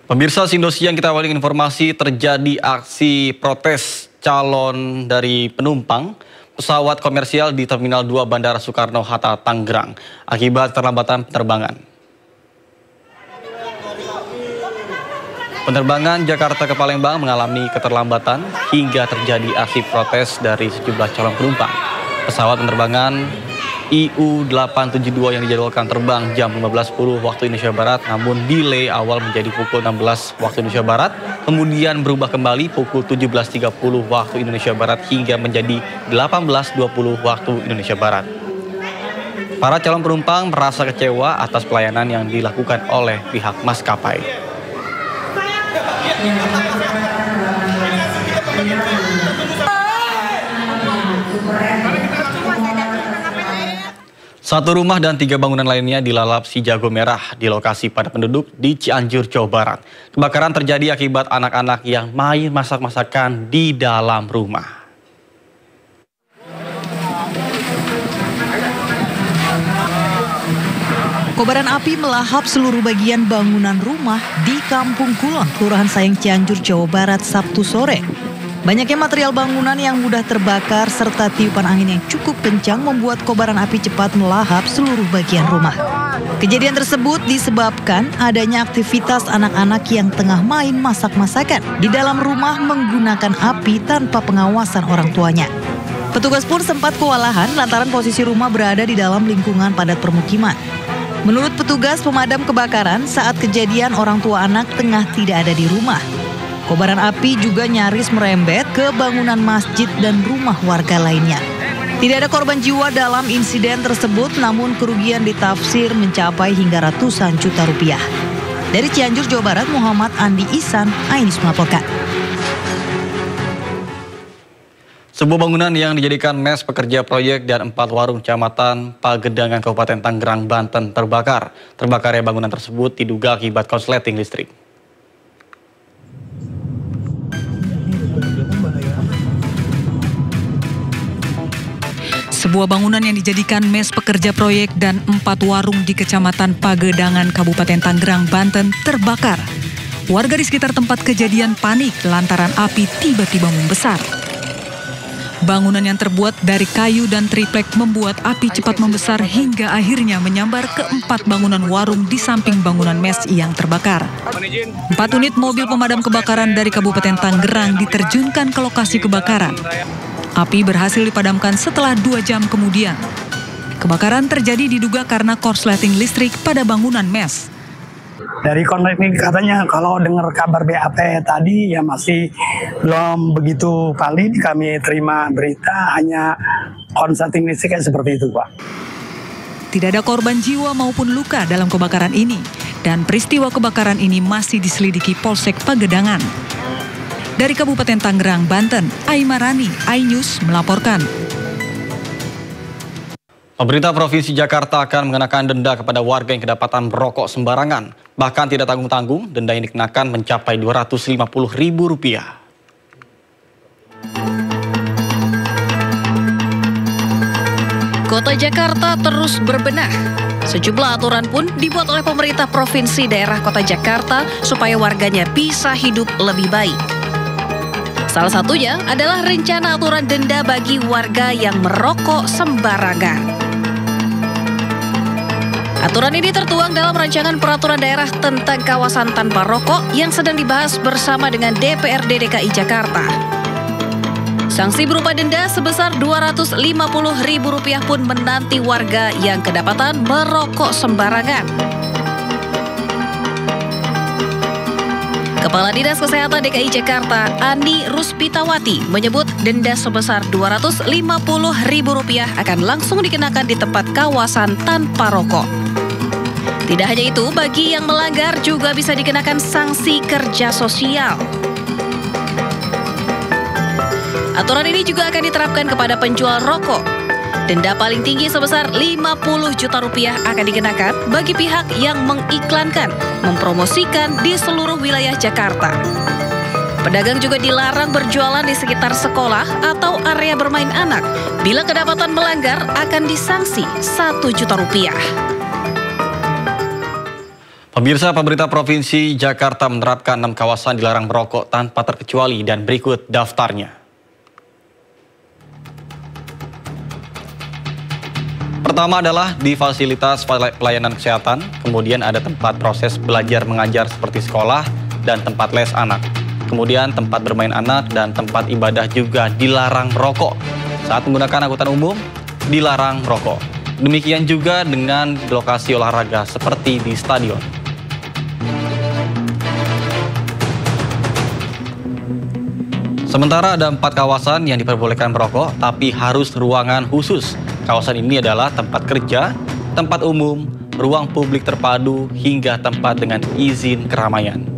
Pemirsa Indosiar, kita awali informasi terjadi aksi protes calon dari penumpang pesawat komersial di Terminal 2 Bandara Soekarno-Hatta, Tangerang akibat keterlambatan penerbangan. Penerbangan Jakarta ke Palembang mengalami keterlambatan hingga terjadi aksi protes dari sejumlah calon penumpang. Pesawat penerbangan IU-872 yang dijadwalkan terbang jam 15.10 waktu Indonesia Barat, namun delay awal menjadi pukul 16 waktu Indonesia Barat, kemudian berubah kembali pukul 17.30 waktu Indonesia Barat hingga menjadi 18.20 waktu Indonesia Barat. Para calon penumpang merasa kecewa atas pelayanan yang dilakukan oleh pihak maskapai. Satu rumah dan 3 bangunan lainnya dilalap si jago merah di lokasi padat penduduk di Cianjur, Jawa Barat. Kebakaran terjadi akibat anak-anak yang main masak-masakan di dalam rumah. Kobaran api melahap seluruh bagian bangunan rumah di Kampung Kulon, Kelurahan Sayang, Cianjur, Jawa Barat, Sabtu sore. Banyaknya material bangunan yang mudah terbakar serta tiupan angin yang cukup kencang membuat kobaran api cepat melahap seluruh bagian rumah. Kejadian tersebut disebabkan adanya aktivitas anak-anak yang tengah main masak-masakan di dalam rumah menggunakan api tanpa pengawasan orang tuanya. Petugas pun sempat kewalahan lantaran posisi rumah berada di dalam lingkungan padat permukiman. Menurut petugas pemadam kebakaran, saat kejadian orang tua anak tengah tidak ada di rumah. Kobaran api juga nyaris merembet ke bangunan masjid dan rumah warga lainnya. Tidak ada korban jiwa dalam insiden tersebut, namun kerugian ditafsir mencapai hingga ratusan juta rupiah. Dari Cianjur, Jawa Barat, Muhammad Andi Ihsan, Ainus melaporkan. Sebuah bangunan yang dijadikan mes pekerja proyek dan 4 warung Kecamatan Pagedangan, Kabupaten Tangerang, Banten terbakar. Terbakarnya bangunan tersebut diduga akibat korsleting listrik. Sebuah bangunan yang dijadikan mes pekerja proyek dan 4 warung di Kecamatan Pagedangan, Kabupaten Tangerang, Banten terbakar. Warga di sekitar tempat kejadian panik lantaran api tiba-tiba membesar. Bangunan yang terbuat dari kayu dan triplek membuat api cepat membesar hingga akhirnya menyambar ke 4 bangunan warung di samping bangunan mes yang terbakar. 4 unit mobil pemadam kebakaran dari Kabupaten Tangerang diterjunkan ke lokasi kebakaran. Api berhasil dipadamkan setelah 2 jam kemudian. Kebakaran terjadi diduga karena korsleting listrik pada bangunan mes. Dari kontraktor katanya kalau dengar kabar BAP tadi ya masih belum begitu valid, kami terima berita hanya korsleting listrik seperti itu, Pak. Tidak ada korban jiwa maupun luka dalam kebakaran ini dan peristiwa kebakaran ini masih diselidiki Polsek Pagedangan. Dari Kabupaten Tangerang, Banten, Aimarani, iNews melaporkan. Pemerintah Provinsi Jakarta akan mengenakan denda kepada warga yang kedapatan merokok sembarangan. Bahkan tidak tanggung-tanggung, denda yang dikenakan mencapai Rp250.000. Kota Jakarta terus berbenah. Sejumlah aturan pun dibuat oleh pemerintah provinsi daerah Kota Jakarta supaya warganya bisa hidup lebih baik. Salah satunya adalah rencana aturan denda bagi warga yang merokok sembarangan. Aturan ini tertuang dalam rancangan peraturan daerah tentang kawasan tanpa rokok yang sedang dibahas bersama dengan DPRD DKI Jakarta. Sanksi berupa denda sebesar Rp250.000 pun menanti warga yang kedapatan merokok sembarangan. Kepala Dinas Kesehatan DKI Jakarta, Ani Ruspitawati, menyebut denda sebesar Rp250.000 akan langsung dikenakan di tempat kawasan tanpa rokok. Tidak hanya itu, bagi yang melanggar juga bisa dikenakan sanksi kerja sosial. Aturan ini juga akan diterapkan kepada penjual rokok. Denda paling tinggi sebesar Rp50 juta akan dikenakan bagi pihak yang mengiklankan, mempromosikan di seluruh wilayah Jakarta. Pedagang juga dilarang berjualan di sekitar sekolah atau area bermain anak. Bila kedapatan melanggar, akan disanksi Rp1 juta. Pemirsa, pemerintah Provinsi Jakarta menerapkan 6 kawasan dilarang merokok tanpa terkecuali dan berikut daftarnya. Pertama adalah di fasilitas pelayanan kesehatan, kemudian ada tempat proses belajar mengajar seperti sekolah dan tempat les anak. Kemudian tempat bermain anak dan tempat ibadah juga dilarang merokok. Saat menggunakan angkutan umum, dilarang merokok. Demikian juga dengan lokasi olahraga seperti di stadion. Sementara ada 4 kawasan yang diperbolehkan merokok, tapi harus ruangan khusus. Kawasan ini adalah tempat kerja, tempat umum, ruang publik terpadu, hingga tempat dengan izin keramaian.